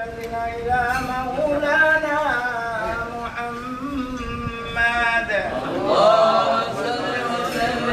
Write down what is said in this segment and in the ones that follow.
بنا إلى مولانا محمد اللهم صل وسلم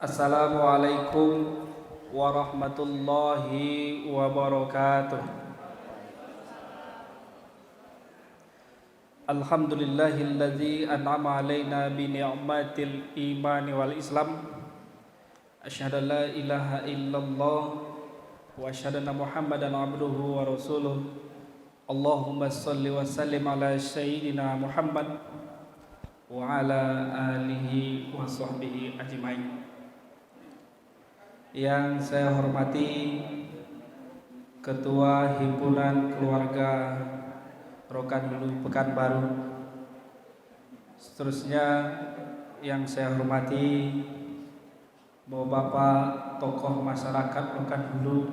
Assalamualaikum warahmatullahi wabarakatuh. Alhamdulillahilladzi an'ama alaina bi ni'matil imani wal islam. Asyhadu an la ilaha illallah wa asyhadu anna Muhammadan abduhu wa rasuluh. Allahumma shalli wa sallim ala sayyidina Muhammad wa ala alihi wa sahbihi ajmain. Yang saya hormati Ketua Himpunan Keluarga Rokan Hulu Pekanbaru. Seterusnya yang saya hormati Bapak-bapak tokoh masyarakat Rokan Hulu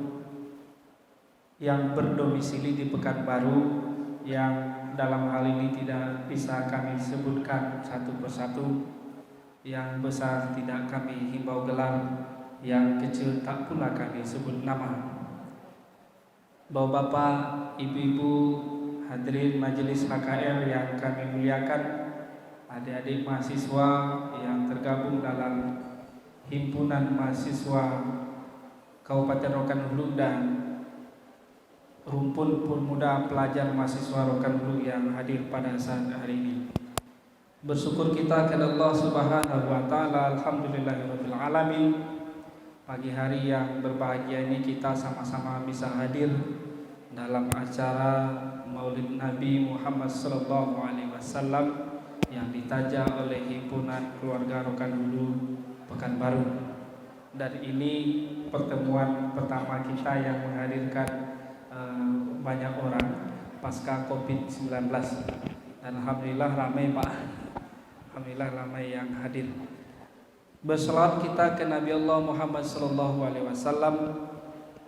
yang berdomisili di Pekanbaru, yang dalam hal ini tidak bisa kami sebutkan satu persatu, yang besar tidak kami himbau gelar, yang kecil tak pula kami sebut nama. Bapak-bapak, ibu-ibu, hadirin majelis HKR yang kami muliakan, adik-adik mahasiswa yang tergabung dalam Himpunan Mahasiswa Kabupaten Rokan Hulu dan Rumpun Pemuda Pelajar Mahasiswa Rokan Hulu yang hadir pada saat hari ini. Bersyukur kita kepada Allah Subhanahu wa taala, alhamdulillahirabbil alamin. Pagi hari yang berbahagia ini kita sama-sama bisa hadir dalam acara Maulid Nabi Muhammad SAW yang ditaja oleh Himpunan Keluarga Rokan Hulu Pekanbaru. Dan ini pertemuan pertama kita yang menghadirkan banyak orang pasca COVID-19. Dan alhamdulillah ramai Pak. Alhamdulillah ramai yang hadir. Berselawat kita ke Nabi Allah Muhammad sallallahu alaihi wasallam.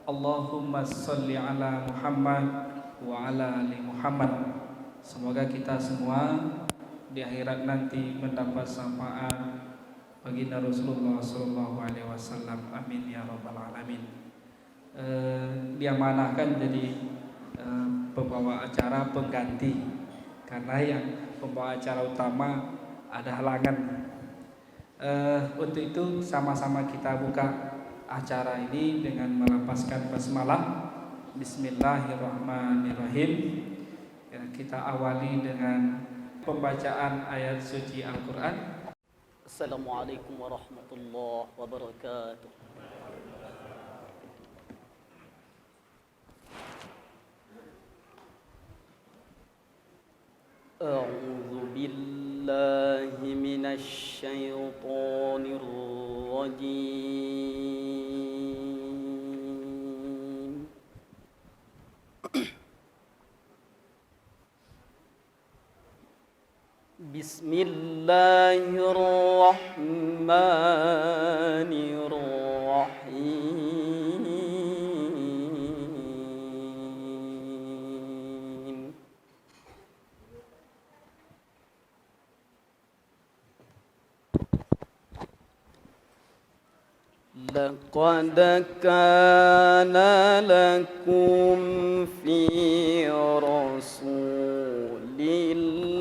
Allahumma sholli ala Muhammad wa ala ali Muhammad. Semoga kita semua di akhirat nanti mendapat syafaat baginda Rasulullah sallallahu alaihi wasallam. Amin ya rabbal alamin. Diamanahkan jadi pembawa acara pengganti karena yang pembawa acara utama ada halangan. Untuk itu sama-sama kita buka acara ini dengan melafazkan basmalah. Bismillahirrahmanirrahim. Kita awali dengan pembacaan ayat suci Al-Quran. Assalamualaikum warahmatullahi wabarakatuh. A'udzu billahi minasy syaithanir rajim. Bismillahirrahmanirrahim. لقد كان لكم في رسول الله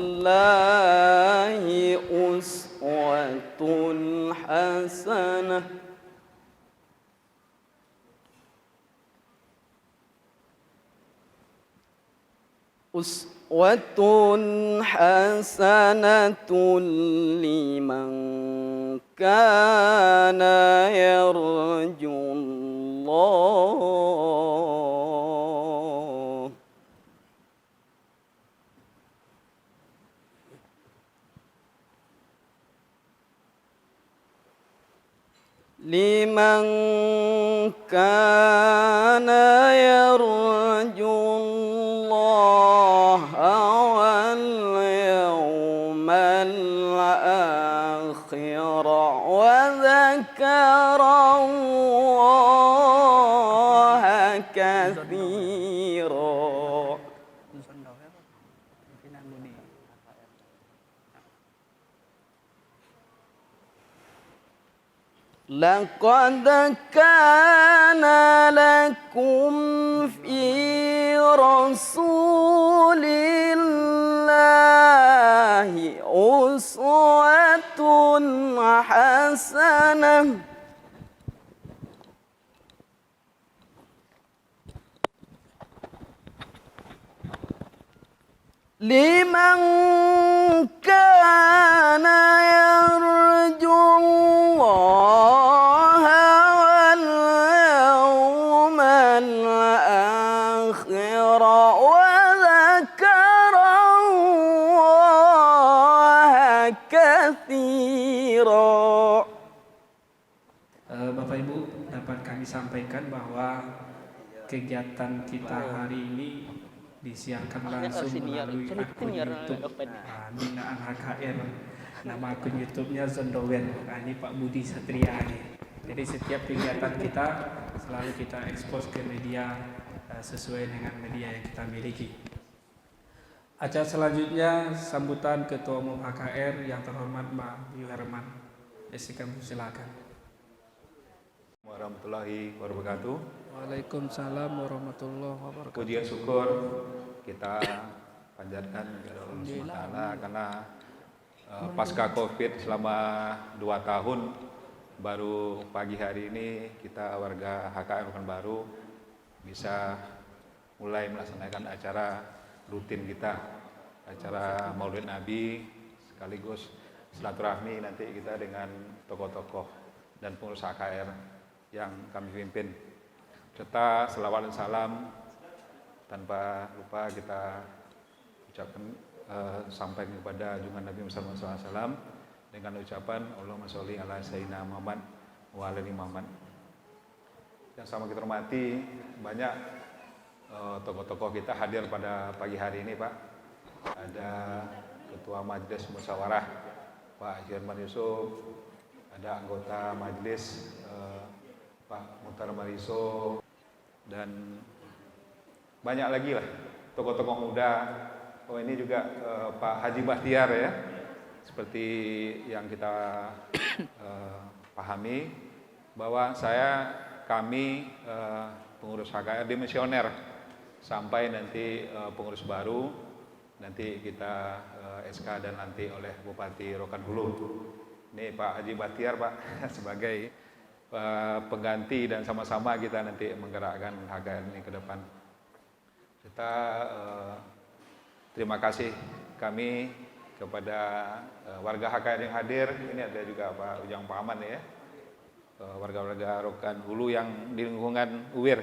أسوة حسنة لمن كان يرجو الله لمن كان يرجو الله واليوم الآخر وذكر الله كثيرا لقد كان لكم في رسول الله أسوة حسنة لمن كان يرجو الله واليوم الآخر وذكر الله كثيرا. Bapak Ibu, dapat kami sampaikan bahwa kegiatan kita hari ini disiarkan langsung melalui akun YouTube Binaan HKR. Nama akun YouTube-nya Zondowen. Nah, ini Pak Budi Satria nih. Jadi setiap kegiatan kita selalu kita ekspos ke media sesuai dengan media yang kita miliki. Acara selanjutnya sambutan Ketua Umum HKR yang terhormat Mbak Yu Herman. Kami silakan. Warahmatullahi wabarakatuh. Waalaikumsalam warahmatullahi wabarakatuh. Puji dan syukur kita panjatkan kepada Allah SWT karena pasca Covid selama 2 tahun baru pagi hari ini kita warga HKR Rokanbaru bisa mulai melaksanakan acara rutin kita, acara Maulid Nabi sekaligus silaturahmi nanti kita dengan tokoh-tokoh dan pengurus HKR yang kami pimpin. Serta selawat dan salam tanpa lupa kita ucapkan sampai kepada junjungan Nabi Muhammad SAW dengan ucapan Allahumma sholli ala sayyidina Muhammad wa ala ali Muhammad. Yang sama kita hormati, banyak tokoh-tokoh kita hadir pada pagi hari ini, Pak. Ada Ketua Majelis Musyawarah Pak Herman Yusuf, ada anggota Majelis Pak Muhtar Mariso, dan banyak lagi lah tokoh-tokoh muda. Oh, ini juga Pak Haji Bahtiar ya, seperti yang kita pahami bahwa kami pengurus HKR dimisioner sampai nanti pengurus baru nanti kita SK dan nanti oleh Bupati Rokan Hulu. Ini Pak Haji Bahtiar, Pak, sebagai pengganti dan sama-sama kita nanti menggerakkan HKR ini ke depan. Kita terima kasih kami kepada warga HKR yang hadir. Ini ada juga Pak Ujang Paman ya, warga-warga Rokan Hulu yang di lingkungan UIR,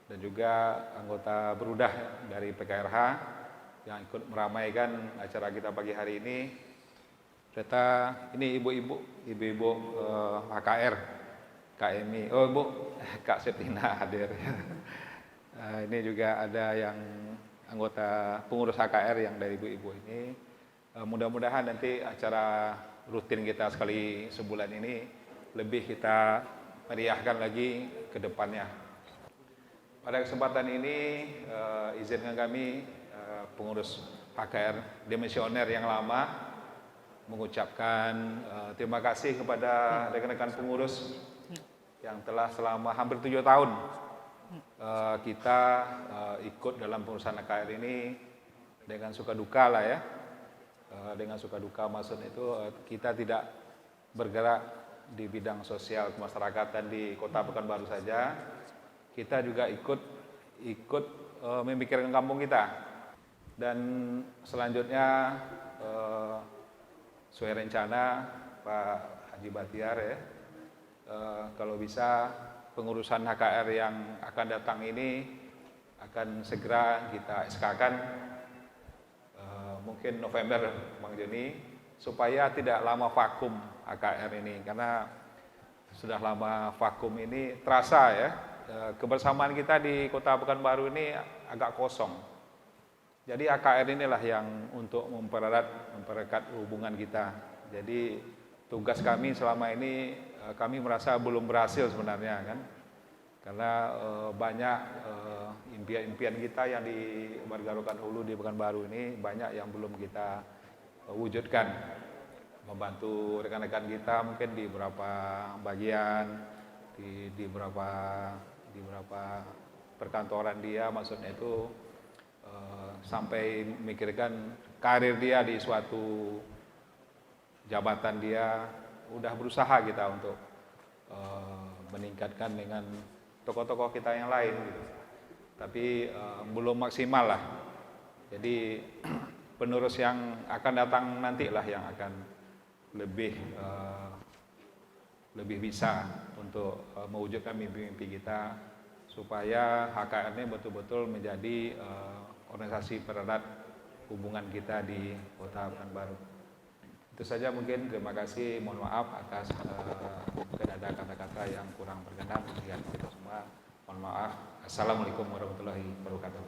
dan juga anggota Berudah dari PKRH yang ikut meramaikan acara kita pagi hari ini. Serta ini ibu-ibu HKR, KMI, oh Bu, Kak Setina hadir. Ini juga ada yang anggota pengurus HKR yang dari ibu-ibu ini. Mudah-mudahan nanti acara rutin kita sekali sebulan ini lebih kita meriahkan lagi ke depannya. Pada kesempatan ini izinkan kami pengurus HKR dimisioner yang lama mengucapkan terima kasih kepada rekan-rekan pengurus yang telah selama hampir 7 tahun kita ikut dalam pengurusan HKR ini dengan suka duka lah ya. Dengan suka duka maksudnya itu kita tidak bergerak di bidang sosial kemasyarakatan di Kota Pekanbaru saja, kita juga ikut memikirkan kampung kita. Dan selanjutnya sesuai rencana Pak Haji Batiar ya, kalau bisa pengurusan HKR yang akan datang ini akan segera kita SK-kan mungkin November Bang Joni, supaya tidak lama vakum HKR ini, karena sudah lama vakum ini terasa ya, kebersamaan kita di Kota Pekanbaru ini agak kosong. Jadi HKR inilah yang untuk mempererat hubungan kita. Jadi tugas kami selama ini kami merasa belum berhasil sebenarnya kan, karena banyak impian-impian kita yang di Warga Rokan Hulu di Pekanbaru ini banyak yang belum kita wujudkan. Membantu rekan-rekan kita mungkin di beberapa bagian, di beberapa perkantoran dia, maksudnya itu sampai memikirkan karir dia di suatu jabatan dia, udah berusaha kita untuk meningkatkan dengan tokoh-tokoh kita yang lain gitu. Tapi belum maksimal lah. Jadi penerus yang akan datang nantilah yang akan lebih bisa untuk mewujudkan mimpi-mimpi kita, supaya HKR ini betul-betul menjadi organisasi pererat hubungan kita di Kota Pekanbaru. Itu saja mungkin, terima kasih, mohon maaf atas mungkin ada kata-kata yang kurang berkenan bagi kita semua, mohon maaf. Assalamualaikum warahmatullahi wabarakatuh.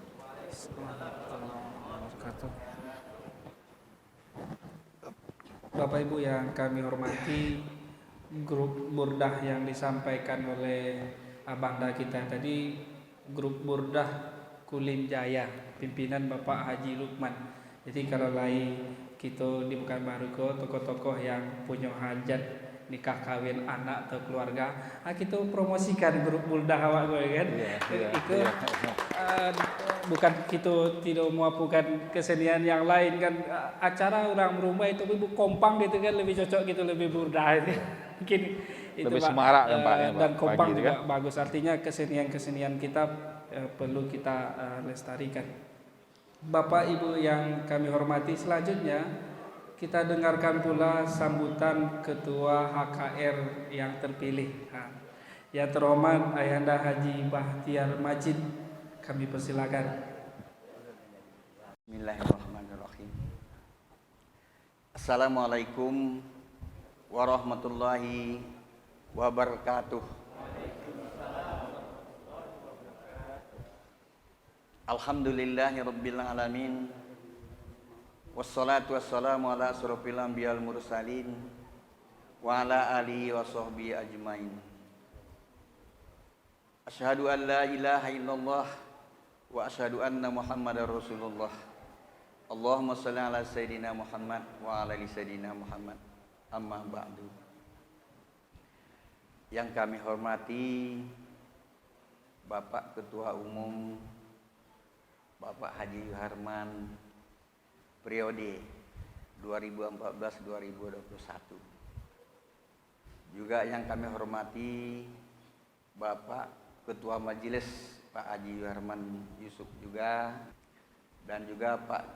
Bapak Ibu yang kami hormati, grup Burdah yang disampaikan oleh Abangda kita tadi, grup Burdah Kulim Jaya, pimpinan Bapak Haji Lukman. Jadi kalau lain kita di Pekanbaru ko tokoh-tokoh yang punya hajat nikah kawin anak atau keluarga, kita promosikan grup Burdah awak gue kan. Itu bukan kita tidak mewapukan kesenian yang lain kan, acara orang berumah itu ibu kompang gitu kan, lebih cocok gitu, lebih Burdah itu. Mungkin itu lebih Pak, semarak kan Pak, dan kompang pagi, juga kan? bagus, artinya kesenian-kesenian kita perlu kita lestarikan. Bapak Ibu yang kami hormati, selanjutnya kita dengarkan pula sambutan Ketua HKR yang terpilih. Yang terhormat Ayahanda Haji Bahtiar Majid, kami persilakan. Bismillahirrahmanirrahim. Assalamualaikum warahmatullahi wabarakatuh. Alhamdulillahirabbil alamin. Wassalatu wassalamu ala asrofil anbiya'il mursalin wa ala alihi wa sahbihi ajmain. Asyhadu an la ilaha illallah wa asyhadu anna Muhammadar Rasulullah. Allahumma shalli ala sayyidina Muhammad wa ala ali sayyidina Muhammad. Amma ba'du. Yang kami hormati Bapak Ketua Umum Bapak Haji Yuharman periode 2014-2021. Juga yang kami hormati Bapak Ketua Majelis Pak Haji Yuharman Yusuf juga, dan juga Pak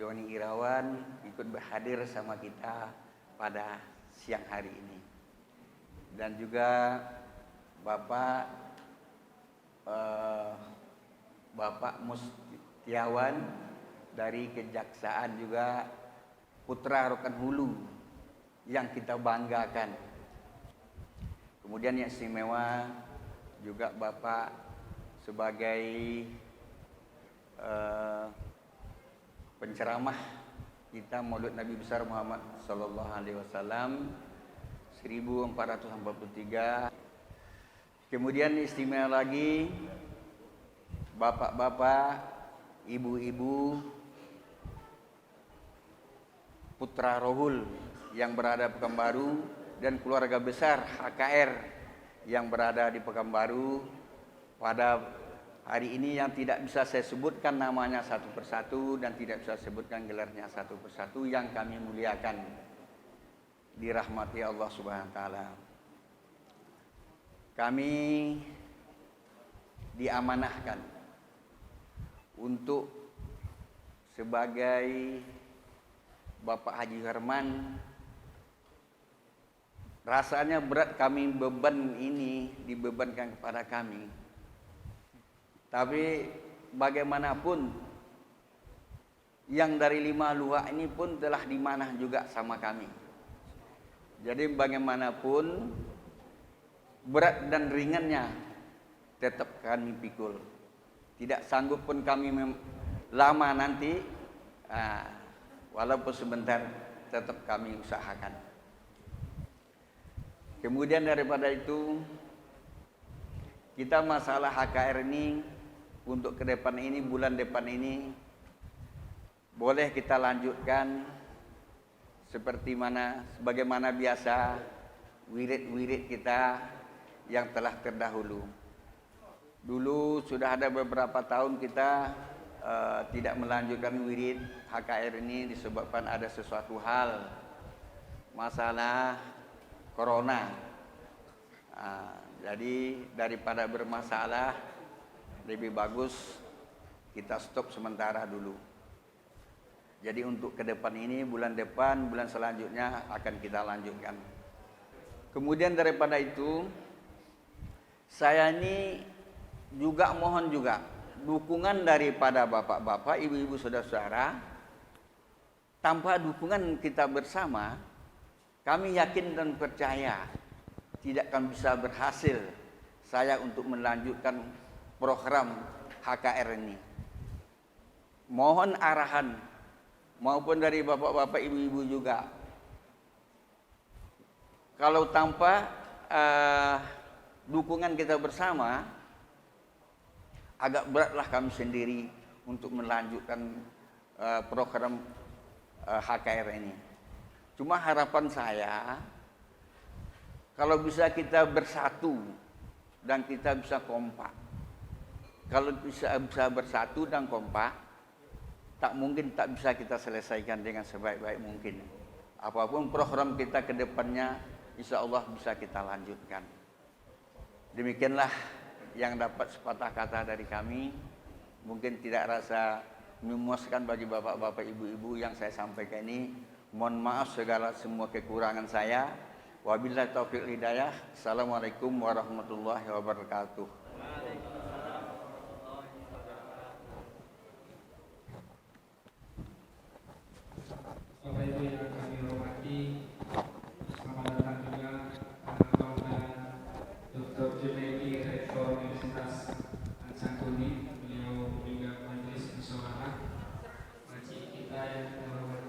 Joni Irawan ikut berhadir sama kita pada siang hari ini. Dan juga Bapak Mustiawan dari Kejaksaan, juga putra Rokan Hulu yang kita banggakan. Kemudian yang istimewa juga Bapak sebagai penceramah kita Maulid Nabi besar Muhammad sallallahu alaihi wasallam 1443. Kemudian istimewa lagi bapak-bapak, ibu-ibu, putra rohul yang berada Pekanbaru dan keluarga besar HKR yang berada di Pekanbaru pada hari ini yang tidak bisa saya sebutkan namanya satu persatu dan tidak bisa sebutkan gelarnya satu persatu, yang kami muliakan, dirahmati Allah Subhanahu wa taala. Kami diamanahkan untuk sebagai Bapak Haji Herman. Rasanya berat kami beban ini dibebankan kepada kami. Tapi bagaimanapun yang dari 5 luwak ini pun telah dimanah juga sama kami. Jadi bagaimanapun berat dan ringannya tetap kami pikul. Tidak sanggup pun kami lama nanti, walaupun sebentar tetap kami usahakan. Kemudian daripada itu, kita masalah HKR ini untuk ke depan ini, bulan depan ini boleh kita lanjutkan sebagaimana biasa wirid-wirid kita yang telah terdahulu. Dulu sudah ada beberapa tahun kita tidak melanjutkan wirid HKR ini disebabkan ada sesuatu hal, masalah corona. Jadi daripada bermasalah, lebih bagus kita stop sementara dulu. Jadi untuk ke depan ini, bulan depan, bulan selanjutnya akan kita lanjutkan. Kemudian daripada itu, saya ini juga mohon juga dukungan daripada bapak-bapak, ibu-ibu, saudara-saudara. Tanpa dukungan kita bersama, kami yakin dan percaya tidak akan bisa berhasil saya untuk melanjutkan program HKR ini. Mohon arahan maupun dari bapak-bapak, ibu-ibu juga. Kalau tanpa dukungan kita bersama, agak beratlah kami sendiri untuk melanjutkan program HKR ini. Cuma harapan saya, kalau bisa kita bersatu dan kita bisa kompak. Kalau bisa bersatu dan kompak, tak mungkin tak bisa kita selesaikan dengan sebaik-baik mungkin. Apapun program kita ke depannya, insya Allah bisa kita lanjutkan. Demikianlah yang dapat sepatah kata dari kami. Mungkin tidak rasa memuaskan bagi bapak-bapak, ibu-ibu yang saya sampaikan ini. Mohon maaf segala semua kekurangan saya. Wabillahi taufiq hidayah. Assalamualaikum warahmatullahi wabarakatuh. Bapak Ibu yang kami hormati, selamat datang juga Bapak Dr. Junaidi, Rektor Universitas Ansangkuni. Beliau juga majelis musyawarah. Makcik kita yang terhormati,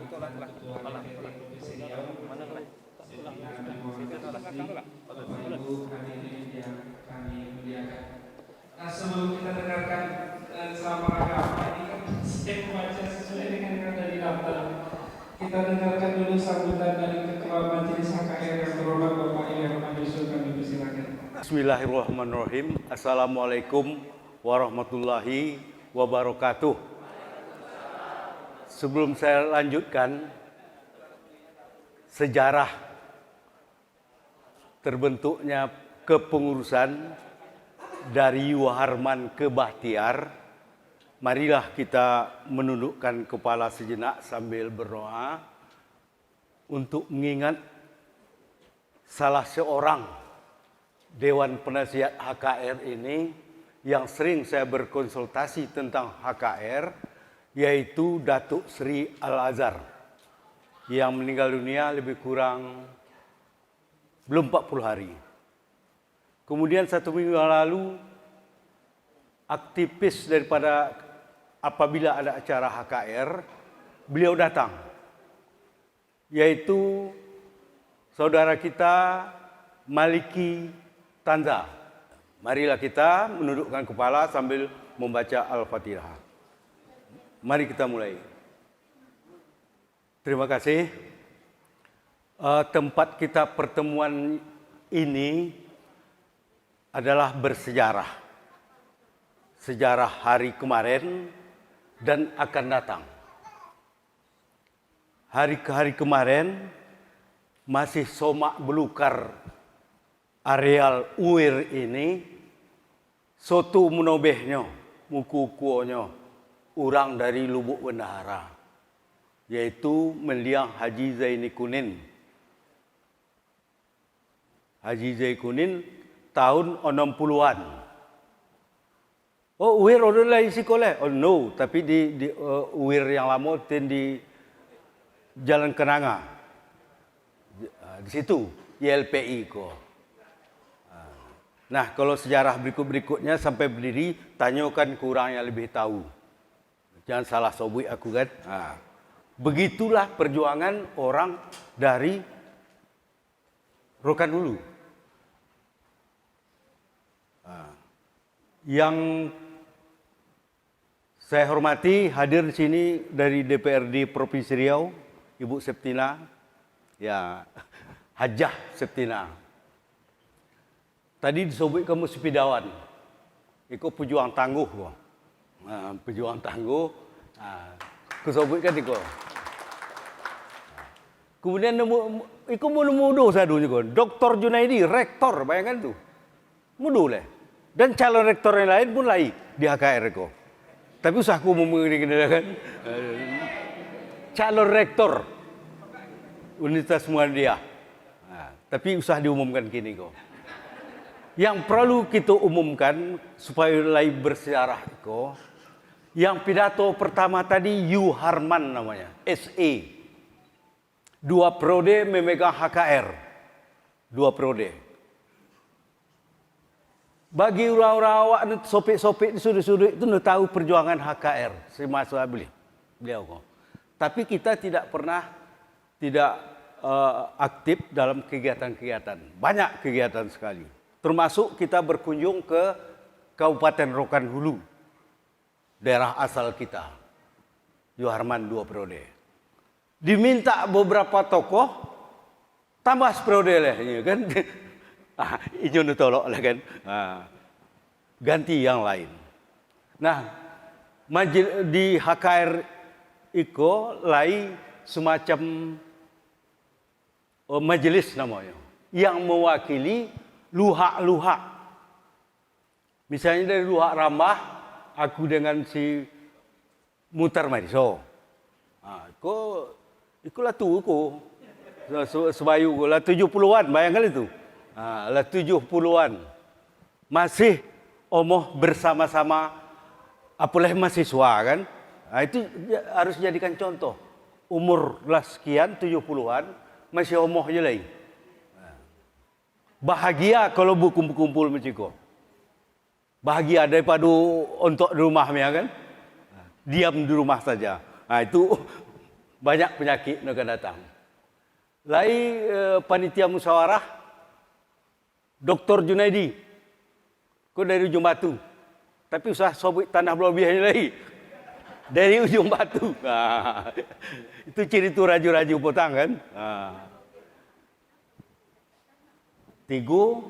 Ketua DPD Provinsi Riau, Bapak Ibu hadirin yang kami muliakan. Nah, sebelum kita dengarkan selama agama ini kan saya membaca sesuai dengan yang ada di daftar. Kita dengarkan dulu sambutan dari Ketua Majelis HKR yang terhormat Bapak Herman Yusuf, kami persilakan. Bismillahirrahmanirrahim. Assalamualaikum warahmatullahi wabarakatuh. Sebelum saya lanjutkan sejarah terbentuknya kepengurusan dari Waharman ke Bahtiar, marilah kita menundukkan kepala sejenak sambil berdoa untuk mengingat salah seorang Dewan Penasihat HKR ini yang sering saya berkonsultasi tentang HKR, yaitu Datuk Seri Al-Azhar yang meninggal dunia lebih kurang belum 40 hari. Kemudian 1 minggu yang lalu, aktivis daripada apabila ada acara HKR, beliau datang, yaitu saudara kita Maliki Tanza. Marilah kita menundukkan kepala sambil membaca Al-Fatihah. Mari kita mulai. Terima kasih. Tempat kita pertemuan ini adalah bersejarah. Sejarah hari kemarin dan akan datang. Hari ke hari kemarin masih somak belukar areal Uir ini, sotu menobehnya, muku-kuonya, orang dari Lubuk Bendahara, yaitu mendiang Haji Zaini Kunin. Haji Zaini Kunin tahun 60-an. Oh, Uir orang lain sekolah? Oh no, tapi di Uir yang lama di Jalan Kenanga. Di situ YLPI ko. Nah, kalau sejarah berikut-berikutnya sampai berdiri, tanyakan ke orang yang lebih tahu. Jangan salah sobui aku kan. Begitulah perjuangan orang dari Rokan Hulu. Yang saya hormati hadir di sini dari DPRD Provinsi Riau, Ibu Septina, ya Hajah Septina. Tadi disebut kamu sepidawan, ikut pejuang tangguh, pejuang tangguh, kusebutkan ikut. Kemudian ikut mudu sadunya kon, Dr. Junaidi, rektor, bayangkan tu, mudu leh. Dan calon rektor yang lain pun lain di HKR ko. Tapi usah aku mengenalkan calon rektor Universitas Muhammadiyah. Tapi usah diumumkan kini ko. Yang perlu kita umumkan supaya lain bersejarah ko. Yang pidato pertama tadi Yu Harman namanya, SE. 2 periode memegang HKR. 2 periode. Bagi orang-orang awak sopik-sopik di sudut-sudut itu tahu perjuangan HKR semasa beliau. Tapi kita tidak pernah aktif dalam kegiatan-kegiatan. Banyak kegiatan sekali. Termasuk kita berkunjung ke Kabupaten Rokan Hulu, daerah asal kita. Yu Harman 2 periode. Diminta beberapa tokoh tambah periode lah, kan? Ijo tolok lah kan. Ganti yang lain. Nah, di HKR Iko lain semacam majelis namanya yang mewakili luhak-luhak. Misalnya dari luhak Rambah, aku dengan si Mutar Mariso. Ikulah tu ko. Sebayu lah 70-an, bayangkan itu. Lah 70-an. Masih omoh bersama-sama apalagi mahasiswa kan. Itu harus jadikan contoh. Umur lah sekian 70-an masih omoh je lagi. Bahagia kalau berkumpul macam itu. Bahagia daripada untuk di rumah kan. Diam di rumah saja. Itu banyak penyakit yang akan datang. Lain panitia musyawarah Dr. Junaidi, kau dari ujung batu, tapi usah sobek tanah berlebihan lagi. Dari ujung batu, itu ciri tu raju-raju potang kan. Tigo,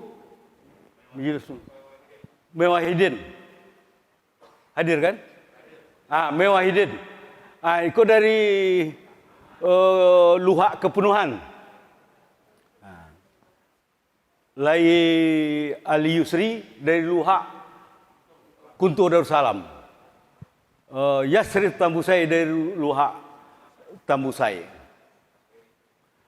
Mewahidin, hadir kan? Mewahidin, ikut dari luhak kepenuhan. Lai Ali Yusri dari luhak Kuntur Darussalam. Yasrif Tambusai dari luhak Tambusai.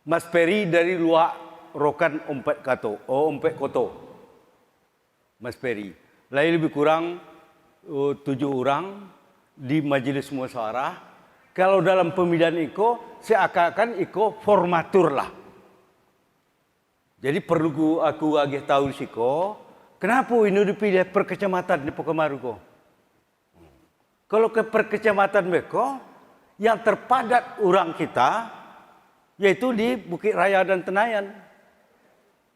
Mas Peri dari luhak Rokan Ompet Koto. Mas Peri. Lai lebih kurang 7 orang di majelis musyawarah. Kalau dalam pemilihan iko seakan-akan iko formatur lah. Jadi perlu aku agih tahu siko, kenapa ini dipilih per kecamatan di Pokemaru ko? Kalau ke per kecamatan Beko, yang terpadat orang kita, yaitu di Bukit Raya dan Tenayan.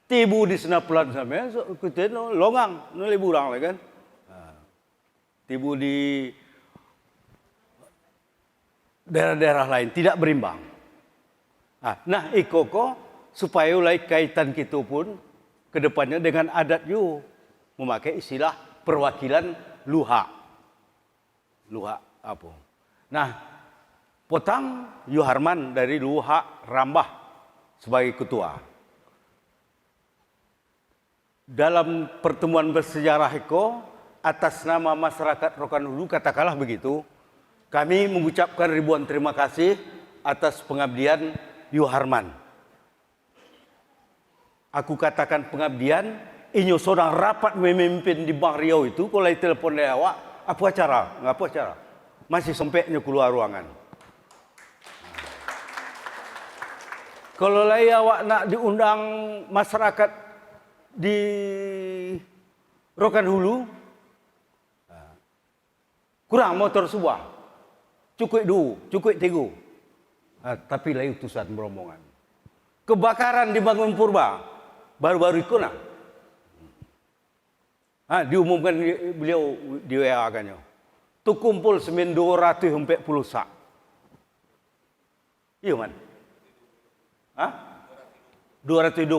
Tibu di Senapelan sampai, kita longang, lebih kurang lah kan. Tibu di daerah-daerah lain tidak berimbang. Nah, ikoko supaya ulai kaitan kita pun ke depannya dengan adat you. memakai istilah perwakilan Luha. Luha apa? Nah, Potang Yuharman dari Luha Rambah sebagai ketua. Dalam pertemuan bersejarah itu, atas nama masyarakat Rokan Hulu, katakanlah begitu, kami mengucapkan ribuan terima kasih atas pengabdian Yuharman. Aku katakan pengabdian, inyo seorang rapat memimpin di Bang Riau itu, kalau telepon dari awak, apa acara? Apa acara? Masih sempetnya keluar ruangan. Kalau lagi awak nak diundang masyarakat di Rokan Hulu, kurang motor sebuah, cukup dua, cukup tiga. Tapi lagi utusan berombongan. Kebakaran di Bangun Purba, baru-baru itu nah. Diumumkan beliau di WA kannya. Tu kumpul semen 240 sak. Iya man. 220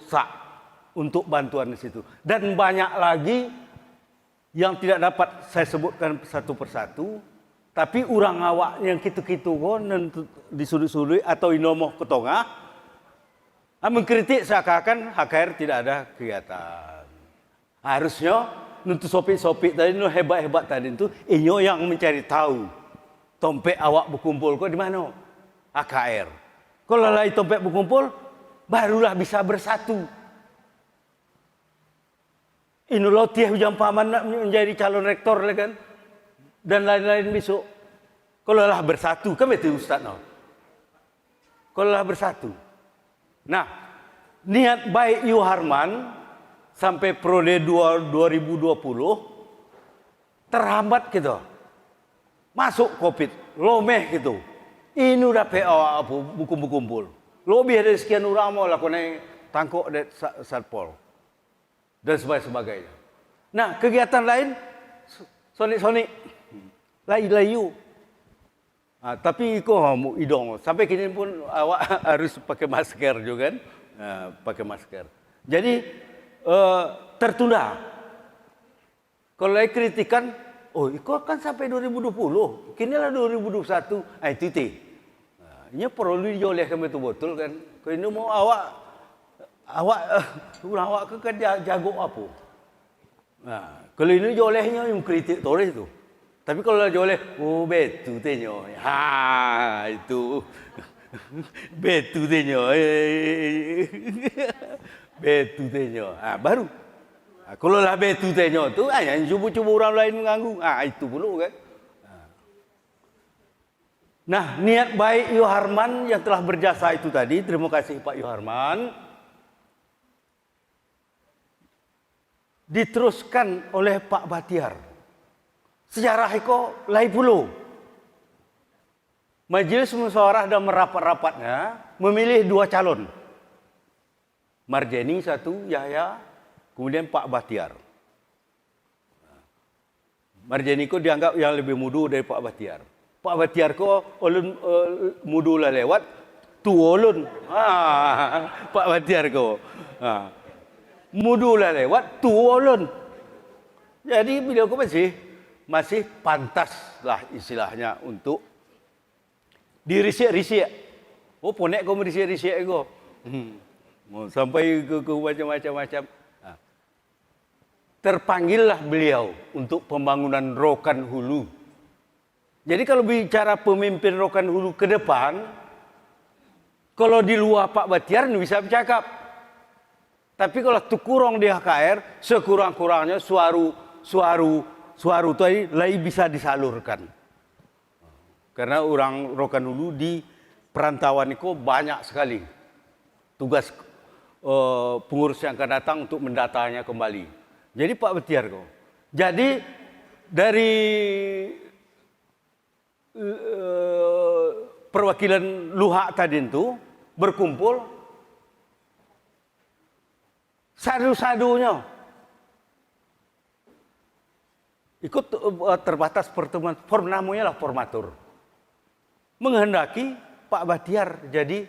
sak untuk bantuan di situ. Dan banyak lagi yang tidak dapat saya sebutkan satu persatu. Tapi orang awak yang kitu-kitu di sudut-sudut atau inomoh ke tengah mengkritik seakan-akan HKR tidak ada kegiatan. Harusnya untuk sopik-sopik tadi, no hebat-hebat tadi itu, inyo yang mencari tahu. Tompek awak berkumpul kok di mana? HKR. Kalau lagi tompek berkumpul, barulah bisa bersatu. Inilah tiap jam paman nak menjadi calon rektor kan, dan lain-lain besok. Kalau lah bersatu, kan betul Ustaz no. Kalau lah bersatu. Nah, niat baik Yuharman sampai Prode 2020 terhambat gitu. Masuk Covid, lomeh gitu. Ini udah PA apa buku-buku. Lebih dari sekian orang mau lakukan tangkok dan satpol dan sebagainya. Nah, kegiatan lain sonik-sonik layu. Tapi kok mau idong sampai kini pun awak harus pakai masker juga kan? Pakai masker. Jadi tertunda. Kalau saya kritikan, itu kan sampai 2020, kini lah 2021, itu ini perlu diolehkan betul-betul kan. Kalau ini mau awak kan jago apa? Nah, kalau ini diolehnya yang kritik toleh itu. Tapi kalau dioleh, betul tenyo, itu betul tenyo, betul tenyo, baru. Kalau lah betul tenyo tu, yang cuba-cuba orang lain mengganggu, itu dulu kan. Nah, niat baik Yuharman yang telah berjasa itu tadi, terima kasih Pak Yuharman, diteruskan oleh Pak Batiar. Sejarah itu lain puluh. Majelis Musyawarah dan merapat-rapatnya memilih 2 calon. Marjeni 1, Yahya, kemudian Pak Batiar. Marjeni itu dianggap yang lebih muda dari Pak Batiar. Pak Batiar ko ulun mudu lah lewat tu ulun. Pak Batiar ko. Mudu lah lewat tu ulun. Jadi beliau ko masih pantas lah istilahnya untuk dirisik-risik. Ponek ko merisik-risik ko. Sampai ke macam-macam. Terpanggillah beliau untuk pembangunan Rokan Hulu. Jadi kalau bicara pemimpin Rokan Hulu ke depan, kalau di luar Pak Batiar bisa bercakap. Tapi kalau tukurong di HKR, sekurang-kurangnya suara tadi lagi bisa disalurkan. Karena orang Rokan Hulu di perantauan itu banyak sekali. Tugas pengurus yang akan datang untuk mendatanya kembali. Jadi Pak Batiar kok. Jadi dari perwakilan Luhak tadi itu berkumpul sadu-sadunya ikut terbatas pertemuan namanya lah formatur menghendaki Pak Batiar jadi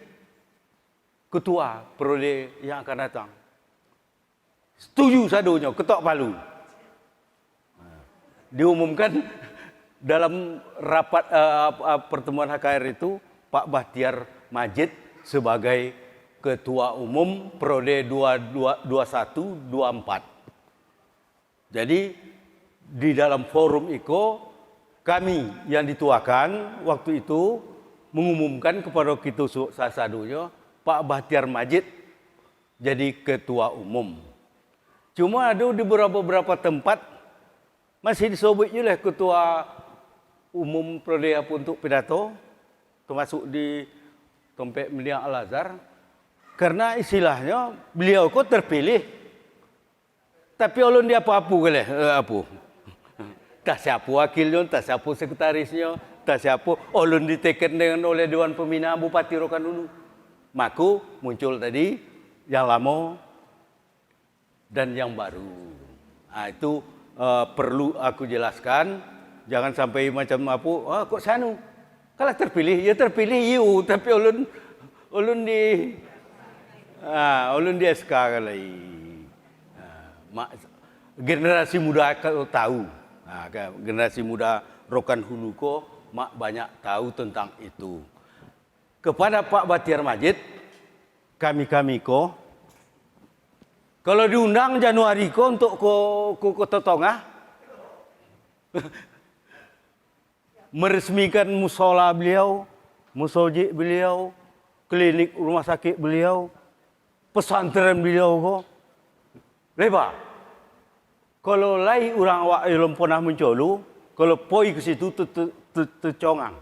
ketua periode yang akan datang. Setuju sadonya, ketok palu. Diumumkan dalam rapat pertemuan HKR itu Pak Bahtiar Majid sebagai Ketua Umum Prode 21-24. Jadi di dalam forum itu kami yang dituakan waktu itu mengumumkan kepada kita sasadunya Pak Bahtiar Majid jadi Ketua Umum. Cuma ada di beberapa tempat masih disobek oleh Ketua Umum Prode untuk pidato, termasuk di Tompek Melia Al-Azhar, karena istilahnya beliau kok terpilih, tapi ulun dia apa-apa kali, apa? Tak siapa wakilnya, tak siapa sekretarisnya, tak siapa ulun diteken dengan oleh Dewan Pembina Bupati Rokan Hulu. Maka muncul tadi yang lama dan yang baru. Nah, itu perlu aku jelaskan, jangan sampai macam apa, kok sanu. Kalau terpilih, ya terpilih you, tapi ulun di SK kali. Generasi muda kalau tahu, generasi muda Rokan Hulu ko mak banyak tahu tentang itu. Kepada Pak Bahtiar Majid, kami ko kalau diundang Januari ko untuk ke Kota Tongah meresmikan musola beliau, musoji beliau, klinik rumah sakit beliau, pesantren beliau ko lebar. Kalau lai orang awak belum pernah mencolu, kalau poi ke situ tercongang.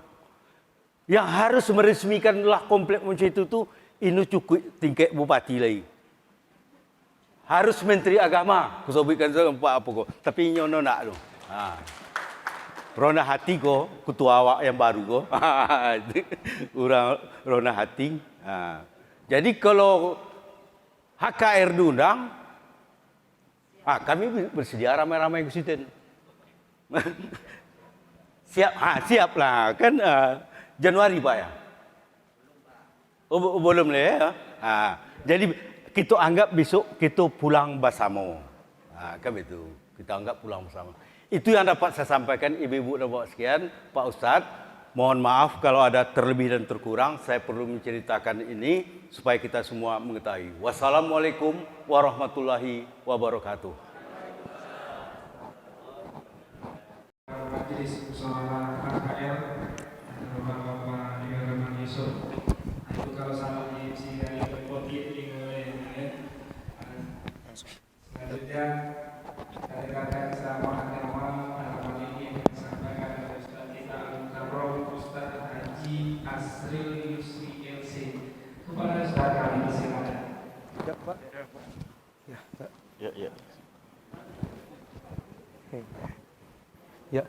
Yang harus meresmikanlah komplek macam itu tu ini cukup tingkat bupati lagi. Harus Menteri Agama, kusobikan apa ko. Tapi nyono nak tu. Rona hati ko, ketua awak yang baru ko. Orang rona hati. Jadi kalau HKR diundang, kami bersedia ramai-ramai ke situ. Siap lah kan Januari Pak ya. Belum lah ya. Jadi kita anggap besok kita pulang bersama. Kan itu. Kita anggap pulang bersama. Itu yang dapat saya sampaikan ibu-ibu dan bapak sekalian, Pak Ustadz. Mohon maaf kalau ada terlebih dan terkurang. Saya perlu menceritakan ini supaya kita semua mengetahui. Wassalamualaikum warahmatullahi wabarakatuh. Majelis Musyawarah HKR, Bapak Rahman Yusuf. Itu kalau sama di MC dari Bukit dimulai. Selanjutnya rekan-rekan sama agama malam ini disampaikan oleh Ustaz kita Al-Mukarram Ustaz Haji Asril Yusri LC. Kepada Ustaz kami silakan. Ya, Pak. Ya. Ya.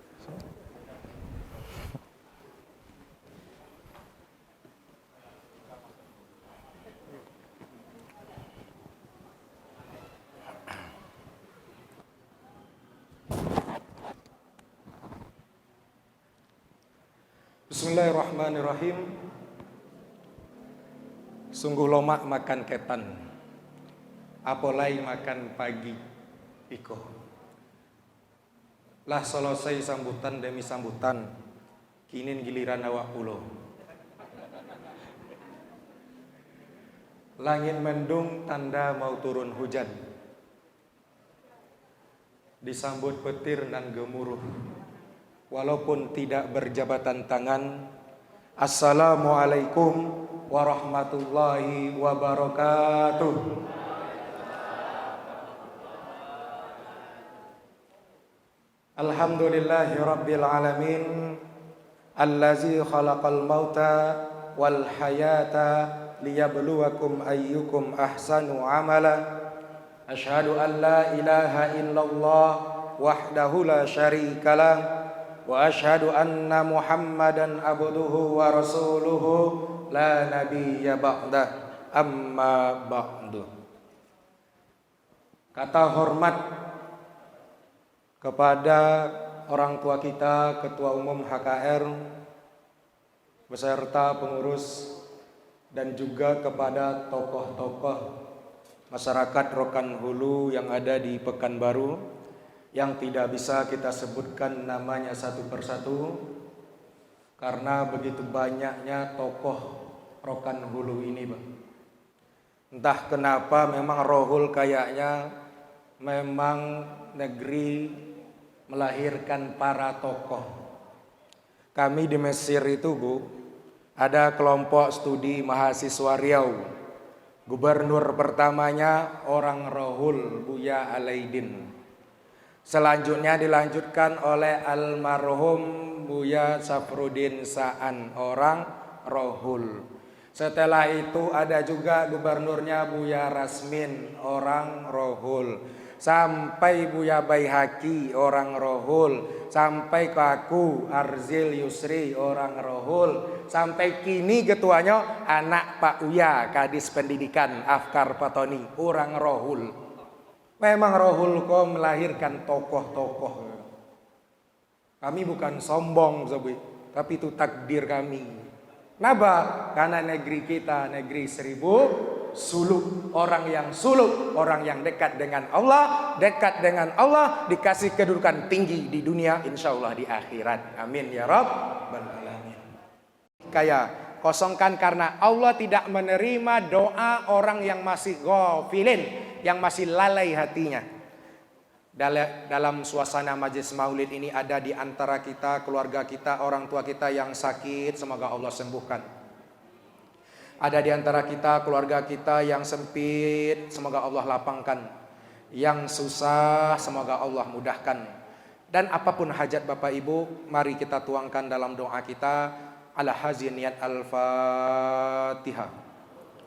Bismillahirrahmanirrahim. Sungguh lomak makan ketan, apalai makan pagi iko. Lah selesai sambutan demi sambutan, kini giliran awak pulau. Langit mendung tanda mau turun hujan, disambut petir dan gemuruh. Walaupun tidak berjabatan tangan. Assalamualaikum warahmatullahi wabarakatuh. Alhamdulillahi rabbil alamin, allazi khalaqal mauta wal hayata liyabluwakum ayyukum ahsanu amala. Asyhadu an la ilaha illallah wahdahu la syarikalah wa asyhadu anna Muhammadan abduhu wa rasuluhu la nabiyya ba'da, amma ba'du. Kata hormat kepada orang tua kita, Ketua Umum HKR beserta pengurus, dan juga kepada tokoh-tokoh masyarakat Rokan Hulu yang ada di Pekanbaru, yang tidak bisa kita sebutkan namanya satu persatu karena begitu banyaknya tokoh Rokan Hulu ini, Bang. Entah kenapa memang Rohul kayaknya memang negeri melahirkan para tokoh. Kami di Mesir itu, Bu, ada kelompok studi mahasiswa Riau. Gubernur pertamanya orang Rohul, Buya Alaidin. Selanjutnya dilanjutkan oleh almarhum Buya Safruddin Sa'an, orang Rohul. Setelah itu ada juga gubernurnya Buya Rasmin, orang Rohul. Sampai Buya Baihaqi, orang Rohul. Sampai ke aku, Arzil Yusri, orang Rohul. Sampai kini ketuanya anak Pak Uya, Kadis Pendidikan Afkar Patoni, orang Rohul. Memang Rohul kok melahirkan tokoh-tokoh. Kami bukan sombong, tapi itu takdir kami. Kenapa? Karena negeri kita negeri 1000 suluk. Orang yang suluk, orang yang dekat dengan Allah, dikasih kedudukan tinggi di dunia, insya Allah di akhirat. Amin ya Rabbal alamin. Kayak kosongkan karena Allah tidak menerima doa orang yang masih ghafilin, yang masih lalai hatinya. Dalam suasana majelis maulid ini ada di antara kita, keluarga kita, orang tua kita yang sakit, semoga Allah sembuhkan. Ada di antara kita, keluarga kita yang sempit, semoga Allah lapangkan. Yang susah, semoga Allah mudahkan. Dan apapun hajat Bapak Ibu, mari kita tuangkan dalam doa kita. Ala hazin niyat al-Fatihah.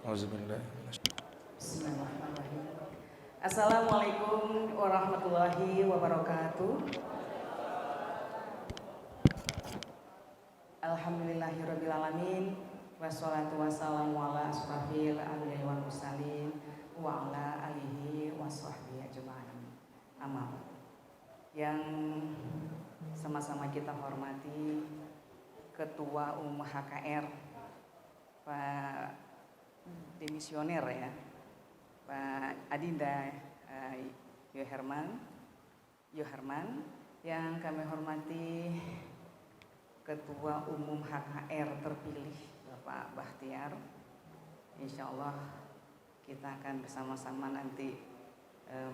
Bismillahirrahmanirrahim. Assalamualaikum warahmatullahi wabarakatuh. Alhamdulillahirrabbilalamin. Wassalatu wassalamu ala asrafil anbiya'i wal mursalin wa ala alihi wa sahbihi ajma'in. Amal. Yang sama-sama kita hormati Ketua Umum HKR Pak Demisioner ya, Pak Adinda Yoherman, yang kami hormati Ketua Umum HKR terpilih Bapak Bahtiar. Insya Allah kita akan bersama-sama nanti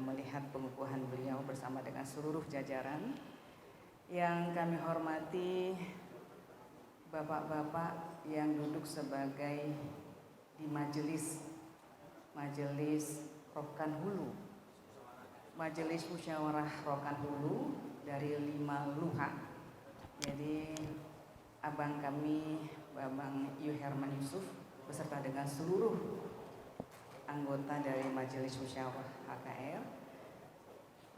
melihat pengukuhan beliau bersama dengan seluruh jajaran. Yang kami hormati bapak-bapak yang duduk sebagai di majelis Rokan Hulu, Majelis Musyawarah Rokan Hulu dari 5 luha. Jadi abang kami, Babang Yuherman Yusuf beserta dengan seluruh anggota dari Majelis Musyawarah HKR.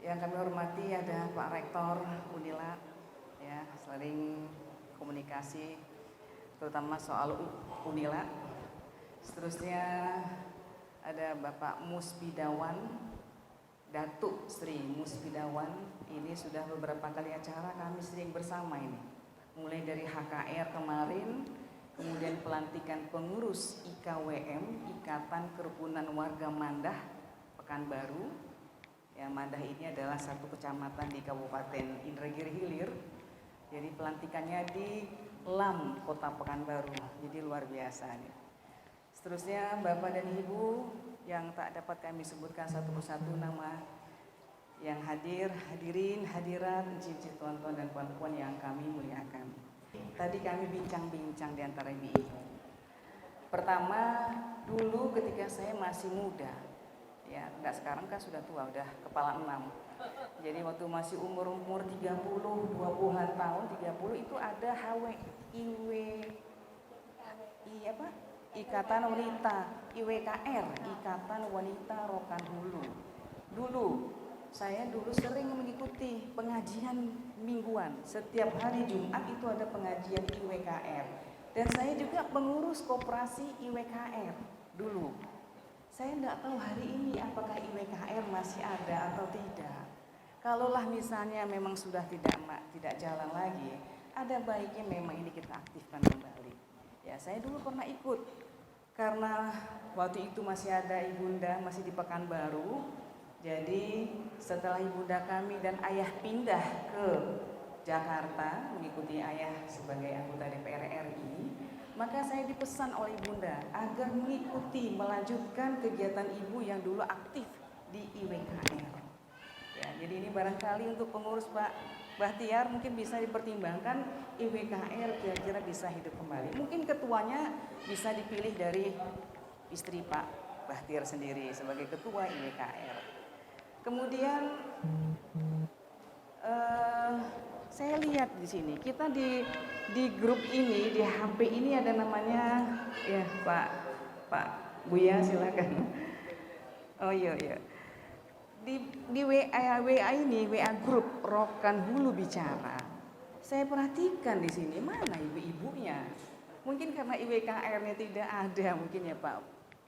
Yang kami hormati ada Pak Rektor Unila, ya, sering komunikasi terutama soal Unila. Seterusnya ada Bapak Musbidawan, Datuk Sri Musbidawan. Ini sudah beberapa kali acara kami sering bersama ini. Mulai dari HKR kemarin, kemudian pelantikan pengurus IKWM, Ikatan Kerukunan Warga Mandah Pekanbaru. Ya, Mandah ini adalah satu kecamatan di Kabupaten Indragiri Hilir. Jadi pelantikannya di Lam, Kota Pekanbaru. Jadi luar biasa nih. Seterusnya Bapak dan Ibu yang tak dapat kami sebutkan satu persatu nama yang hadirin, hadirat, cici tuan-tuan dan puan-puan yang kami muliakan. Tadi kami bincang-bincang di antara ibu. Pertama, dulu ketika saya masih muda, ya enggak sekarang kan sudah tua, udah kepala 6. Jadi waktu masih umur 30, 20-an tahun, 30 itu ada Ikatan Wanita, IWKR, Ikatan Wanita Rokan Hulu. Dulu saya sering mengikuti pengajian mingguan. Setiap hari Jumat itu ada pengajian IWKR. Dan saya juga pengurus koperasi IWKR dulu. Saya tidak tahu hari ini apakah IWKR masih ada atau tidak. Kalaulah misalnya memang sudah tidak jalan lagi, ada baiknya memang ini kita aktifkan kembali. Ya, saya dulu pernah ikut karena waktu itu masih ada ibunda, masih di Pekanbaru. Jadi setelah ibunda kami dan ayah pindah ke Jakarta mengikuti ayah sebagai anggota DPR RI, maka saya dipesan oleh ibunda agar mengikuti, melanjutkan kegiatan ibu yang dulu aktif di IWKR. Ya, jadi ini barangkali untuk pengurus Pak Bahtiar mungkin bisa dipertimbangkan IWKR kira-kira bisa hidup kembali. Mungkin ketuanya bisa dipilih dari istri Pak Bahtiar sendiri sebagai ketua IWKR. Kemudian saya lihat di sini kita di grup ini, di HP ini ada namanya ya Pak Buya, silakan. Oh iya. Di WA ini, WA grup Rokan Hulu Bicara. Saya perhatikan di sini mana ibu-ibunya. Mungkin karena IWKR-nya tidak ada mungkin ya Pak.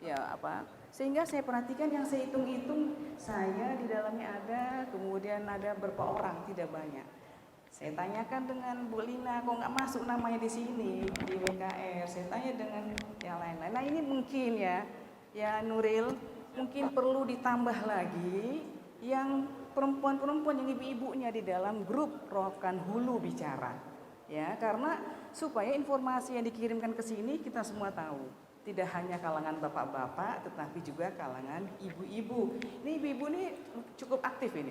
Ya apa? Sehingga saya perhatikan yang saya hitung-hitung saya di dalamnya ada, kemudian ada berapa orang, tidak banyak. Saya tanyakan dengan Bu Lina, kok nggak masuk namanya di sini di WKR. Saya tanya dengan yang lain-lain. Nah ini mungkin ya Nuril, mungkin perlu ditambah lagi yang perempuan-perempuan yang ibu-ibunya di dalam grup Rokan Hulu Bicara. Ya, karena supaya informasi yang dikirimkan ke sini kita semua tahu. Tidak hanya kalangan bapak-bapak tetapi juga kalangan ibu-ibu. Ini ibu-ibu ini cukup aktif ini.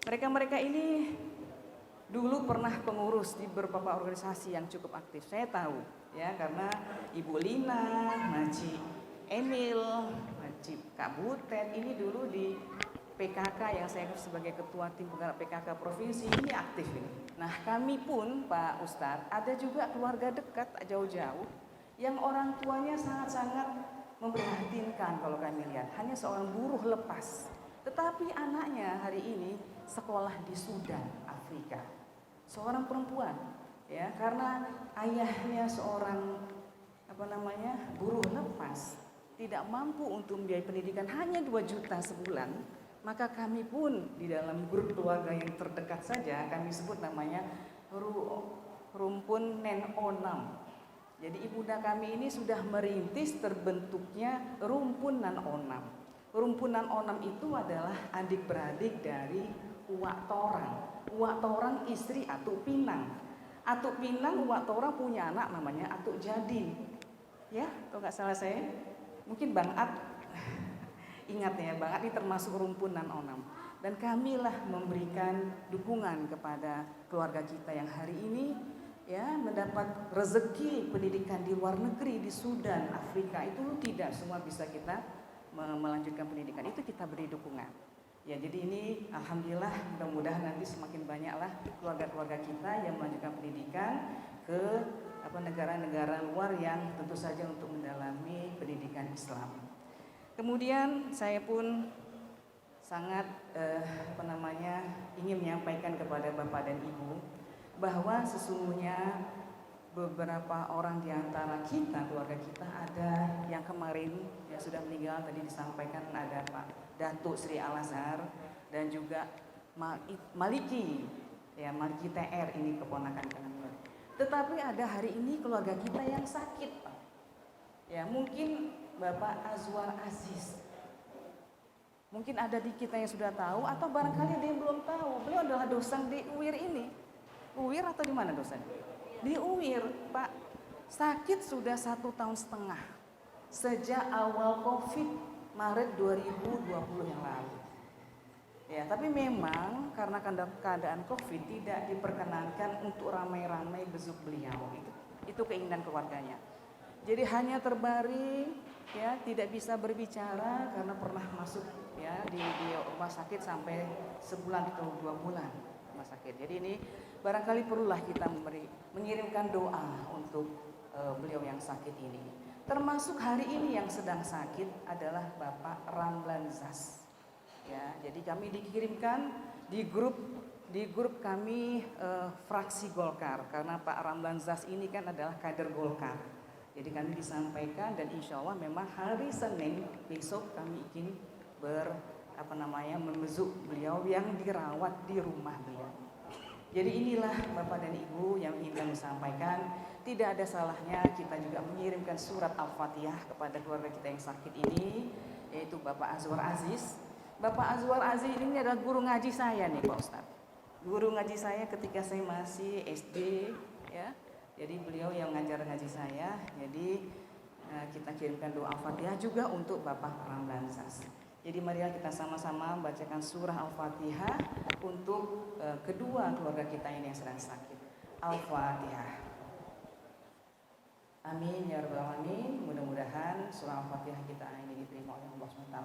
Mereka ini dulu pernah pengurus di beberapa organisasi yang cukup aktif. Saya tahu ya karena Ibu Lina, Maji Emil, Maji Kak Butet ini dulu di PKK yang saya sebagai ketua tim penggerak PKK provinsi ini aktif ini. Nah kami pun Pak Ustadz ada juga keluarga dekat jauh-jauh yang orang tuanya sangat-sangat memprihatinkan kalau kami lihat. Hanya seorang buruh lepas, tetapi anaknya hari ini sekolah di Sudan, Afrika. Seorang perempuan, ya karena ayahnya seorang buruh lepas, tidak mampu untuk membiayai pendidikan hanya 2 juta sebulan. Maka kami pun di dalam grup keluarga yang terdekat saja kami sebut namanya Rumpun Nen Onam. Jadi ibunda kami ini sudah merintis terbentuknya Rumpunan Onam. Rumpunan Onam itu adalah adik-beradik dari Uwak Torang. Uwak Torang istri Atuk Pinang. Atuk Pinang, Uwak Torang punya anak namanya Atuk Jadin. Ya, kalau nggak salah saya, mungkin Bang At ingat ya, Bang At ini termasuk Rumpunan Onam. Dan kamilah memberikan dukungan kepada keluarga kita yang hari ini ya mendapat rezeki pendidikan di luar negeri, di Sudan, Afrika. Itu tidak semua bisa kita melanjutkan pendidikan, itu kita beri dukungan. Ya jadi ini alhamdulillah mudah-mudahan nanti semakin banyaklah keluarga-keluarga kita yang melanjutkan pendidikan ke negara-negara luar yang tentu saja untuk mendalami pendidikan Islam. Kemudian saya pun sangat ingin menyampaikan kepada Bapak dan Ibu bahwa sesungguhnya beberapa orang di antara kita, keluarga kita ada yang kemarin yang sudah meninggal, tadi disampaikan ada Pak Datuk Sri Al-Azhar dan juga Maliki, ya Maliki TR ini keponakan kami. Tetapi ada hari ini keluarga kita yang sakit, Pak. Ya mungkin Bapak Azwar Aziz. Mungkin ada di kita yang sudah tahu atau barangkali ada yang belum tahu. Beliau adalah dosen di UIR ini. UIR atau di mana dosen? Di UIR, Pak. Sakit sudah 1,5 tahun sejak awal COVID Maret 2020 yang lalu. Ya, tapi memang karena keadaan COVID tidak diperkenankan untuk ramai-ramai besuk beliau. Itu keinginan keluarganya. Jadi hanya terbaring, ya tidak bisa berbicara karena pernah masuk ya di rumah sakit sampai sebulan atau 2 bulan rumah sakit. Jadi ini barangkali perlulah kita mengirimkan doa untuk beliau yang sakit ini. Termasuk hari ini yang sedang sakit adalah Bapak Ramlan Zas. Ya, jadi kami dikirimkan di grup kami fraksi Golkar karena Pak Ramlan Zas ini kan adalah kader Golkar. Jadi kami disampaikan dan insya Allah memang hari Senin besok kami ingin membesuk beliau yang dirawat di rumah beliau. Jadi inilah Bapak dan Ibu yang ingin kami sampaikan tidak ada salahnya kita juga mengirimkan surat Al-Fatihah kepada keluarga kita yang sakit ini, yaitu Bapak Azwar Aziz. Bapak Azwar Aziz ini adalah guru ngaji saya nih Pak Ustadz. Guru ngaji saya ketika saya masih SD, ya. Jadi beliau yang ngajar ngaji saya. Jadi kita kirimkan doa Al-Fatihah juga untuk Bapak Ramlan Sas. Jadi marilah kita sama-sama membacakan surah Al-Fatihah untuk kedua keluarga kita ini yang sedang sakit. Al-Fatihah. Amin ya rabbal alamin. Mudah-mudahan surah Al-Fatihah kita ini diterima oleh Allah SWT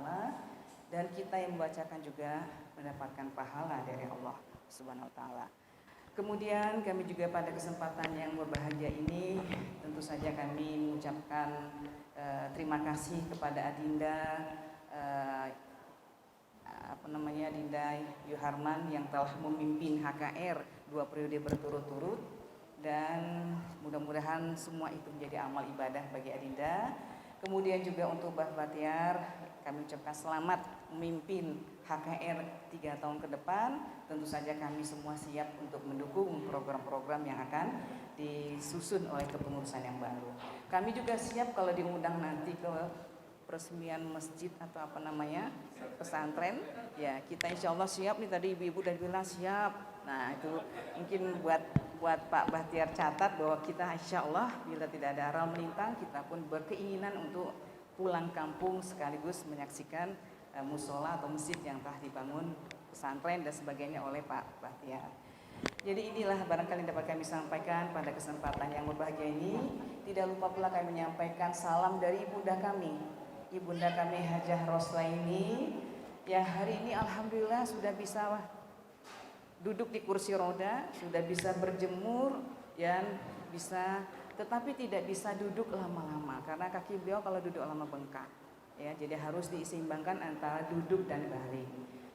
dan kita yang membacakan juga mendapatkan pahala dari Allah Subhanahu wa taala. Kemudian kami juga pada kesempatan yang berbahagia ini tentu saja kami mengucapkan terima kasih kepada Adinda Adinda Yuharman yang telah memimpin HKR 2 periode berturut-turut, dan mudah-mudahan semua itu menjadi amal ibadah bagi Adinda. Kemudian juga untuk Mbah Batiar kami ucapkan selamat memimpin HKR 3 tahun ke depan. Tentu saja kami semua siap untuk mendukung program-program yang akan disusun oleh kepengurusan yang baru. Kami juga siap kalau diundang nanti ke peresmian masjid atau pesantren, ya kita insya Allah siap nih. Tadi ibu-ibu udah bilang siap. Nah itu mungkin buat Pak Bahtiar catat bahwa kita insya Allah bila tidak ada aral melintang, kita pun berkeinginan untuk pulang kampung sekaligus menyaksikan musola atau masjid yang telah dibangun, pesantren dan sebagainya oleh Pak Bahtiar. Jadi inilah barangkali dapat kami sampaikan pada kesempatan yang berbahagia ini. Tidak lupa pula kami menyampaikan salam dari ibunda kami, ibunda kami Hajah Roslaini, yang hari ini alhamdulillah sudah bisa duduk di kursi roda, sudah bisa berjemur dan bisa, tetapi tidak bisa duduk lama-lama karena kaki beliau kalau duduk lama bengkak. Ya, jadi harus diseimbangkan antara duduk dan baring.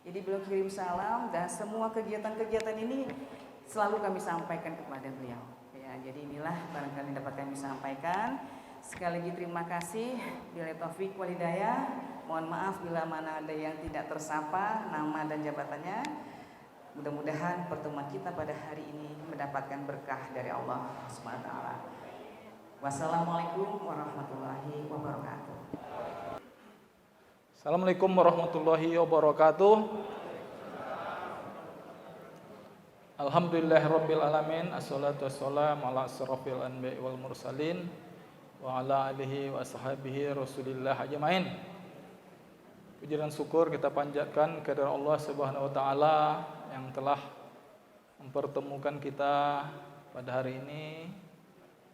Jadi beliau kirim salam dan semua kegiatan-kegiatan ini selalu kami sampaikan kepada beliau. Ya, jadi inilah barangkali dapat kami sampaikan. Sekali lagi terima kasih. Billahi taufik wal hidayah. Mohon maaf bila mana ada yang tidak tersapa nama dan jabatannya. Mudah-mudahan pertemuan kita pada hari ini mendapatkan berkah dari Allah SWT. Wassalamualaikum warahmatullahi wabarakatuh. Assalamualaikum warahmatullahi wabarakatuh. Alhamdulillahirabbil alamin. Assalatu wassalamu ala asrofil anbiya'i wal mursalin wa ala alihi wa ashabihi rasulillah ajmain. Puji dan syukur kita panjatkan kepada Allah Subhanahu wa taala yang telah mempertemukan kita pada hari ini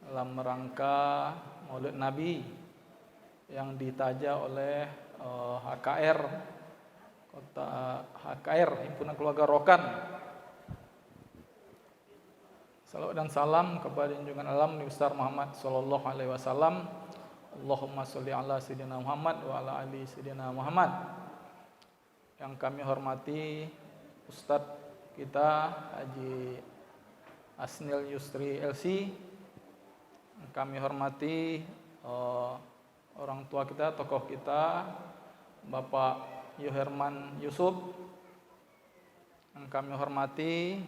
dalam rangka Maulid Nabi yang ditaja oleh HKR Himpunan Keluarga Rokan. Salawat dan salam kepada junjungan alam Nabi besar Muhammad sallallahu alaihi wasallam. Allahumma sholli ala sayyidina Muhammad wa ala ali sayyidina Muhammad. Yang kami hormati Ustadz kita Haji Asnil Yusri LC. Yang kami hormati orang tua kita, tokoh kita Bapak Yuherman Yusuf. Yang kami hormati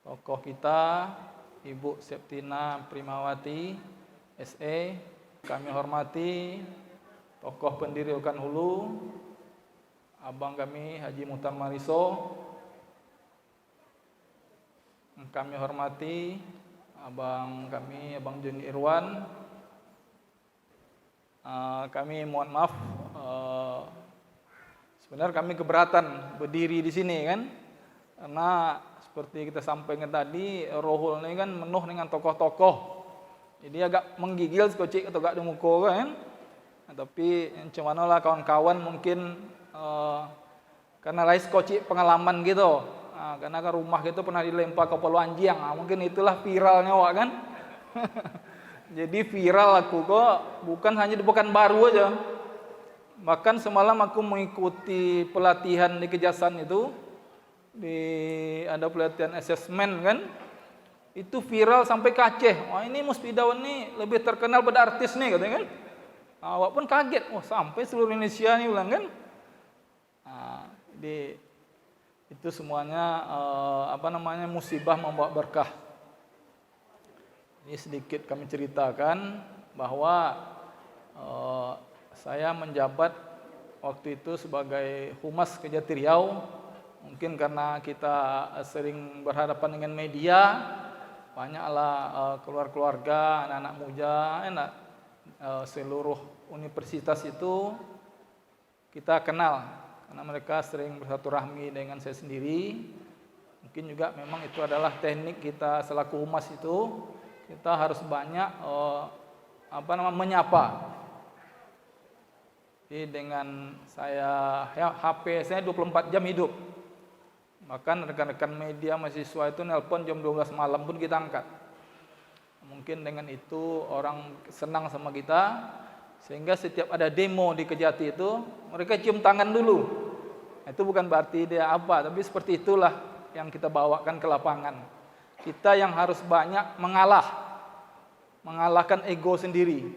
tokoh kita Ibu Septina Primawati SE. Kami hormati tokoh pendiri Rokan Hulu abang kami Haji Muhtar Mariso. Yang kami hormati abang kami Abang Joni Irwan. Kami mohon maaf, sebenarnya kami keberatan berdiri di sini kan, karena seperti kita sampaikan tadi, Rohul ini kan penuh dengan tokoh-tokoh, jadi agak menggigil sekocik atau agak di muka kan. Nah, tapi macam mana lah kawan-kawan mungkin karena lain sekocik pengalaman gitu, karena kan rumah gitu pernah dilempar ke Pulau Anjiang, mungkin itulah viralnya wak kan. Jadi viral aku kok bukan hanya di Pekanbaru aja. Bahkan semalam aku mengikuti pelatihan di Kejasan itu, ada pelatihan asesmen kan. Itu viral sampai ke Aceh. Wah ini Muspidawan nih lebih terkenal pada artis nih katanya kan. Awak pun kaget, wah sampai seluruh Indonesia nih ulang kan. Jadi itu semuanya musibah membawa berkah. Ini sedikit kami ceritakan bahwa saya menjabat waktu itu sebagai Humas Kejati Riau. Mungkin karena kita sering berhadapan dengan media, banyaklah keluarga, anak-anak muda, seluruh universitas itu kita kenal karena mereka sering bersatu-rahmi dengan saya sendiri. Mungkin juga memang itu adalah teknik kita selaku humas itu, kita harus banyak menyapa. Jadi dengan saya HP saya 24 jam hidup. Bahkan rekan-rekan media mahasiswa itu nelpon jam 12 malam pun kita angkat. Mungkin dengan itu orang senang sama kita, sehingga setiap ada demo di Kejati itu mereka cium tangan dulu. Itu bukan berarti dia apa, tapi seperti itulah yang kita bawakan ke lapangan. Kita yang harus banyak mengalahkan ego sendiri.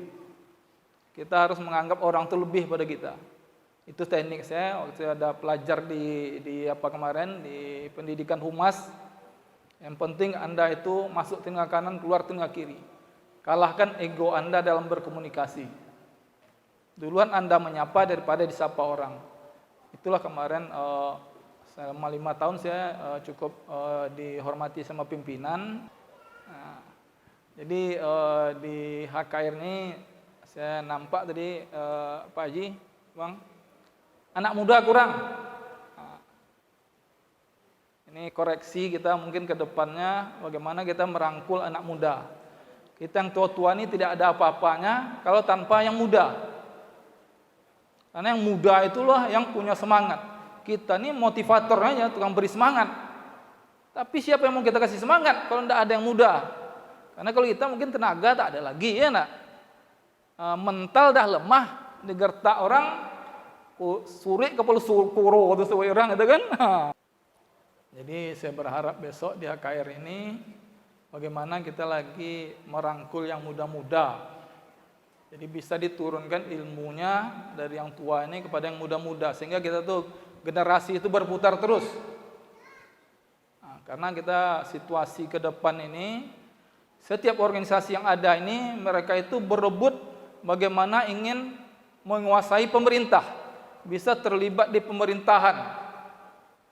Kita harus menganggap orang itu lebih pada kita. Itu teknik saya waktu saya ada pelajar di kemarin di pendidikan humas. Yang penting Anda itu masuk telinga kanan, keluar telinga kiri. Kalahkan ego Anda dalam berkomunikasi. Duluan Anda menyapa daripada disapa orang. Itulah kemarin selama 5 tahun saya cukup dihormati sama pimpinan. Nah, jadi di HKR ini saya nampak tadi Pak Haji, Bang, anak muda kurang. Nah, ini koreksi kita mungkin ke depannya bagaimana kita merangkul anak muda. Kita yang tua-tua ini tidak ada apa-apanya kalau tanpa yang muda. Karena yang muda itulah yang punya semangat. Kita ini motivatornya, tukang beri semangat. Tapi siapa yang mau kita kasih semangat kalau tidak ada yang muda? Karena kalau kita mungkin tenaga tak ada lagi, ya nak. Mental dah lemah, digertak orang, surik kepala kuro atau orang itu kan. Jadi saya berharap besok di HKR ini bagaimana kita lagi merangkul yang muda-muda. Jadi bisa diturunkan ilmunya dari yang tua ini kepada yang muda-muda sehingga kita tuh generasi itu berputar terus. Nah, karena kita situasi ke depan ini setiap organisasi yang ada ini mereka itu berebut bagaimana ingin menguasai pemerintah, bisa terlibat di pemerintahan.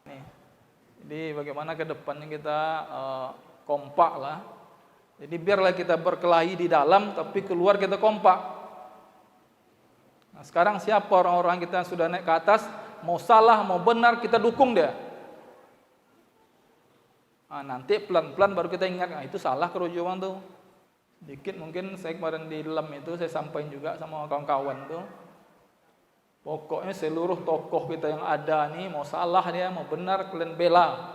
Nih. Jadi bagaimana ke depannya kita kompak lah. Jadi biarlah kita berkelahi di dalam, tapi keluar kita kompak. Nah, sekarang siapa orang-orang kita yang sudah naik ke atas, mau salah, mau benar, kita dukung dia. Nah, nanti pelan-pelan baru kita ingat, nah, itu salah kerujuan tuh. Sedikit mungkin saya kemarin di dalam itu, saya sampaikan juga sama kawan-kawan tuh. Pokoknya seluruh tokoh kita yang ada nih, mau salah dia, mau benar, kalian bela.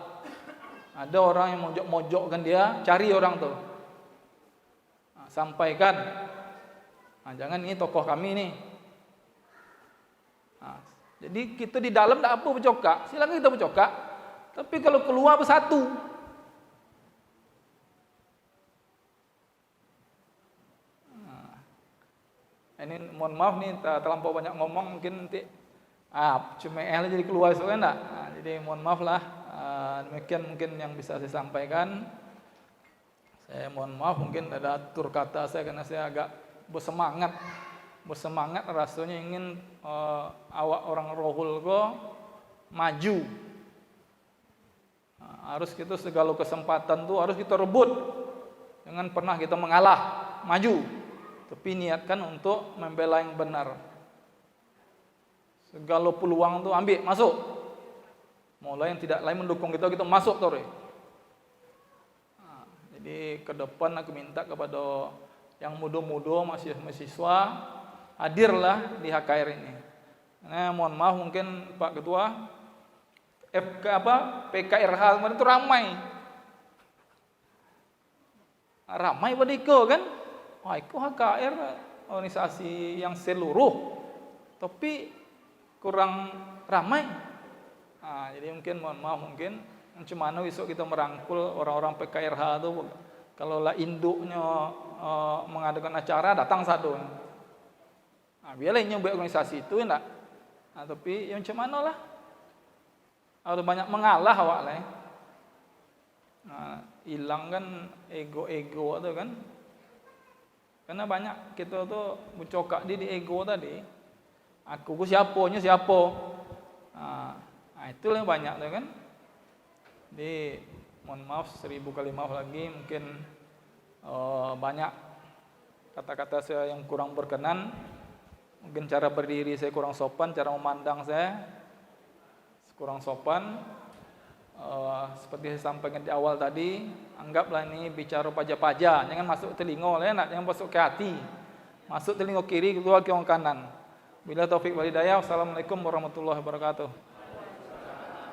Ada orang yang mojok-mojokkan dia, cari orang tuh. Sampaikan, nah, jangan ini tokoh kami nih. Nah, jadi kita di dalam tidak apa bercokak, silakan kita bercokak. Tapi kalau keluar bersatu. Nah, ini mohon maaf nih terlampau banyak ngomong mungkin nanti cuma jadi keluar soalnya enggak. Nah, jadi mohon maaf lah. Demikian mungkin yang bisa saya sampaikan. Saya mohon maaf mungkin ada atur kata saya karena saya agak bersemangat rasanya ingin awak orang Rohul ko maju. Nah, harus kita segala kesempatan tuh harus kita rebut, jangan pernah kita mengalah, maju, tapi niatkan untuk membela yang benar. Segala peluang tuh ambil, masuk. Mulai yang tidak lain mendukung kita masuk tuh. Jadi ke depan aku minta kepada yang muda-muda mahasiswa hadirlah di HKR ini. Nah, mohon maaf mungkin Pak Ketua PKRH kemarin itu ramai pada Iko kan. Wah, Iko HKR organisasi yang seluruh tapi kurang ramai. Nah, jadi mungkin mohon maaf mungkin cuman besok kita merangkul orang-orang PKRH itu kalau lah induknya mengadakan acara datang satu. Nah, biarlah nyoba organisasi itu enggak. Nah, tapi yang cuman lah harus banyak mengalah awak lah. Nah, hilang kan ego-ego itu kan. Karena banyak kita tuh mencokak di ego tadi. Aku siapanya siapa. Nah, itulah yang banyak tuh kan. Jadi mohon maaf 1000 kali maaf lagi mungkin banyak kata-kata saya yang kurang berkenan. Mungkin cara berdiri saya kurang sopan, cara memandang saya kurang sopan. Seperti saya sampaikan di awal tadi, anggaplah ini bicara paja-paja, jangan masuk telinga, enak, jangan masuk ke hati. Masuk telinga kiri, keluar ke kanan. Bila taufik wal hidayah, wassalamualaikum warahmatullahi wabarakatuh.